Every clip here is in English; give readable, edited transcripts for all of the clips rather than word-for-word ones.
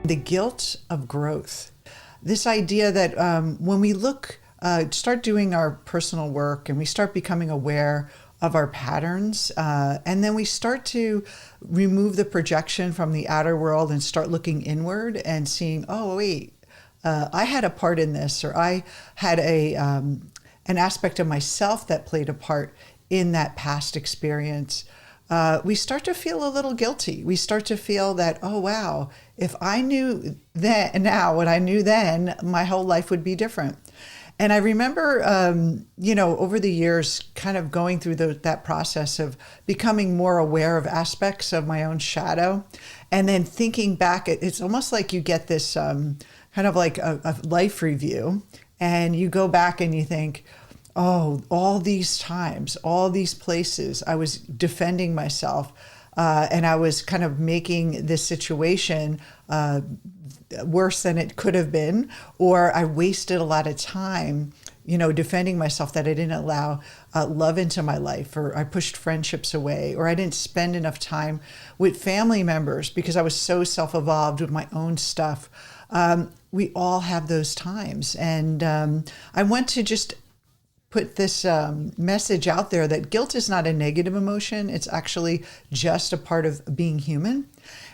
The guilt of growth. This idea that when we start doing our personal work and we start becoming aware of our patterns, and then we start to remove the projection from the outer world and start looking inward and seeing, oh, wait, I had a part in this, or I had an aspect of myself that played a part in that past experience. We start to feel a little guilty. We start to feel that, oh, wow, if I knew then now what I knew then, my whole life would be different. And I remember, over the years, kind of going through that process of becoming more aware of aspects of my own shadow. And then thinking back, it's almost like you get this kind of like a life review. And you go back and you think, oh, all these times, all these places, I was defending myself, and I was kind of making this situation worse than it could have been, or I wasted a lot of time, defending myself, that I didn't allow love into my life, or I pushed friendships away, or I didn't spend enough time with family members because I was so self-involved with my own stuff. We all have those times. And I want to just put this message out there that guilt is not a negative emotion. It's actually just a part of being human.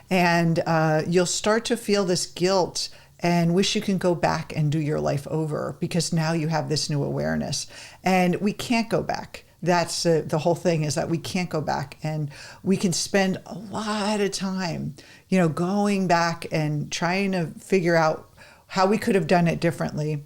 And you'll start to feel this guilt and wish you can go back and do your life over, because now you have this new awareness. And we can't go back. That's the whole thing, is that we can't go back, and we can spend a lot of time, going back and trying to figure out how we could have done it differently.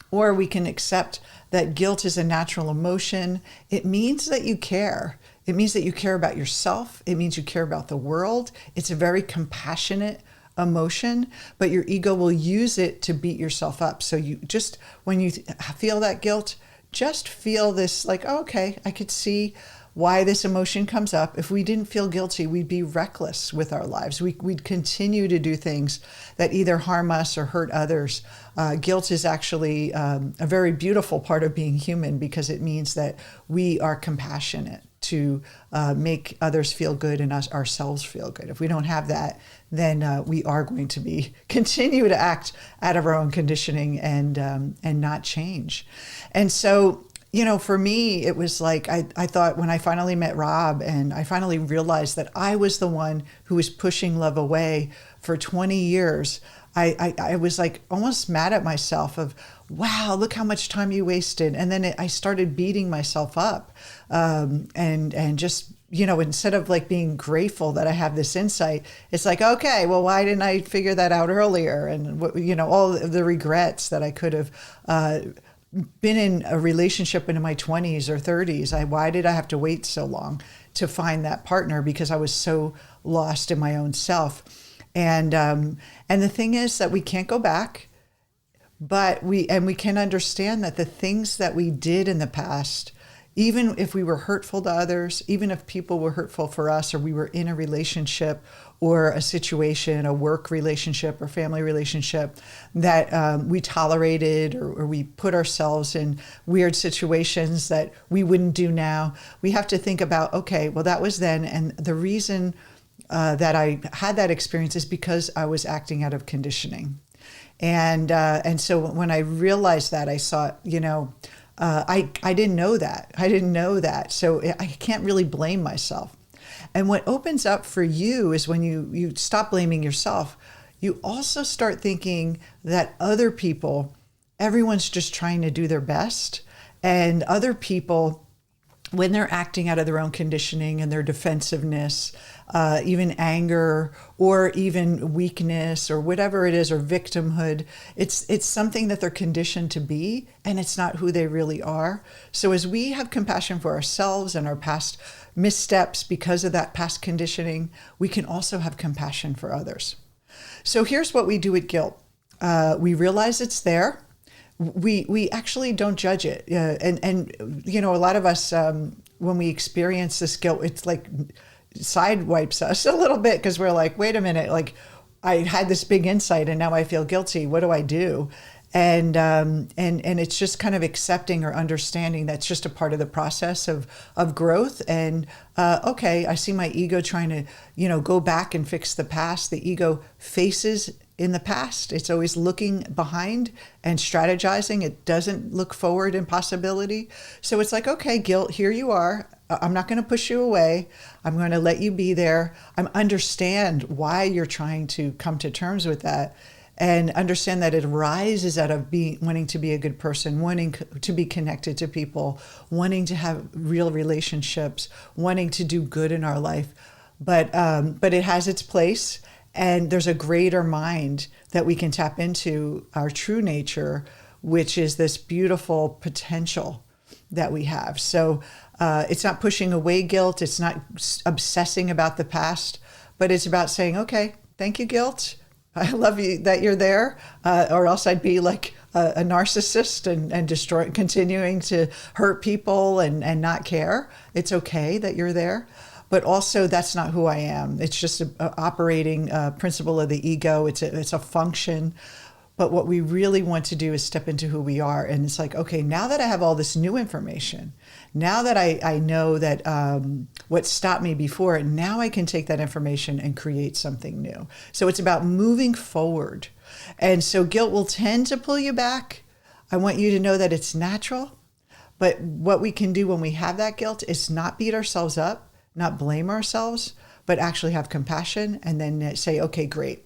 Or we can accept that guilt is a natural emotion. It means that you care. It means that you care about yourself. It means you care about the world. It's a very compassionate emotion, but your ego will use it to beat yourself up. So when you feel that guilt, just feel this like, oh, okay, I could see why this emotion comes up. If we didn't feel guilty, we'd be reckless with our lives. We'd continue to do things that either harm us or hurt others. Guilt is actually a very beautiful part of being human, because it means that we are compassionate to make others feel good and ourselves feel good. If we don't have that, then we are going to continue to act out of our own conditioning and not change. And so, for me, it was like, I thought when I finally met Rob and I finally realized that I was the one who was pushing love away for 20 years, I was like almost mad at myself of, wow, look how much time you wasted. And then I started beating myself up and just, instead of like being grateful that I have this insight, it's like, okay, well, why didn't I figure that out earlier? And, all of the regrets that I could have been in a relationship in my 20s or 30s. Why did I have to wait so long to find that partner? Because I was so lost in my own self. And the thing is that we can't go back, but we can understand that the things that we did in the past, even if we were hurtful to others, even if people were hurtful for us, or we were in a relationship or a situation, a work relationship or family relationship that we tolerated, or we put ourselves in weird situations that we wouldn't do now, we have to think about, okay, well, that was then. And the reason that I had that experience is because I was acting out of conditioning. And so when I realized that, I saw, I didn't know that. I didn't know that. So I can't really blame myself. And what opens up for you is when you stop blaming yourself, you also start thinking that other people, everyone's just trying to do their best. And other people, when they're acting out of their own conditioning and their defensiveness, even anger or even weakness or whatever it is, or victimhood, it's something that they're conditioned to be, and it's not who they really are. So as we have compassion for ourselves and our past missteps because of that past conditioning, we can also have compassion for others. So here's what we do with guilt. We realize it's there. We actually don't judge it. And a lot of us, when we experience this guilt, it's like sidewipes us a little bit, because we're like, wait a minute, like I had this big insight and now I feel guilty. What do I do? And it's just kind of accepting or understanding that's just a part of the process of growth. And okay, I see my ego trying to, go back and fix the past. The ego faces in the past. It's always looking behind and strategizing. It doesn't look forward in possibility. So it's like, okay, guilt, here you are. I'm not going to push you away. I'm going to let you be there. I understand why you're trying to come to terms with that, and understand that it arises out of wanting to be a good person, wanting to be connected to people, wanting to have real relationships, wanting to do good in our life. But it has its place, and there's a greater mind that we can tap into, our true nature, which is this beautiful potential that we have. So it's not pushing away guilt. It's not obsessing about the past, but it's about saying, okay, thank you, guilt. I love you that you're there, or else I'd be like a narcissist and continuing to hurt people and not care. It's okay that you're there, but also that's not who I am. It's just an operating principle of the ego. It's a function. But what we really want to do is step into who we are. And it's like, okay, now that I have all this new information, now that I know that what stopped me before, now I can take that information and create something new. So it's about moving forward. And so guilt will tend to pull you back. I want you to know that it's natural. But what we can do when we have that guilt is not beat ourselves up, not blame ourselves, but actually have compassion and then say, okay, great.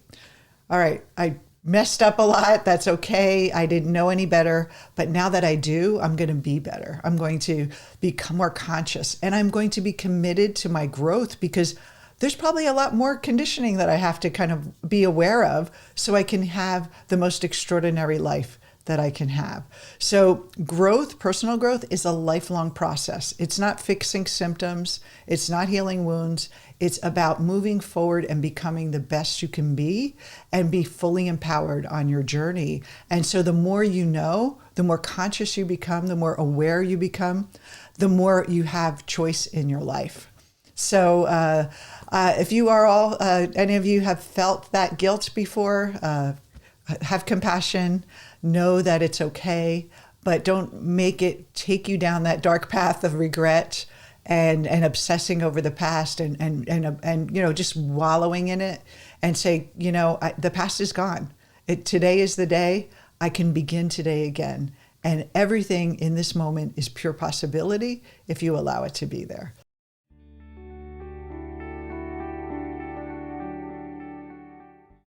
All right, I messed up a lot. That's okay. I didn't know any better. But now that I do, I'm going to be better. I'm going to become more conscious, and I'm going to be committed to my growth, because there's probably a lot more conditioning that I have to kind of be aware of so I can have the most extraordinary life that I can have. So growth, personal growth, is a lifelong process. It's not fixing symptoms. It's not healing wounds. It's about moving forward and becoming the best you can be and be fully empowered on your journey. And so the more you know, the more conscious you become, the more aware you become, the more you have choice in your life. So if you are all, any of you have felt that guilt before, have compassion, know that it's okay, but don't make it take you down that dark path of regret and obsessing over the past and just wallowing in it, and say, the past is gone. Today is the day. I can begin today again. And everything in this moment is pure possibility if you allow it to be there.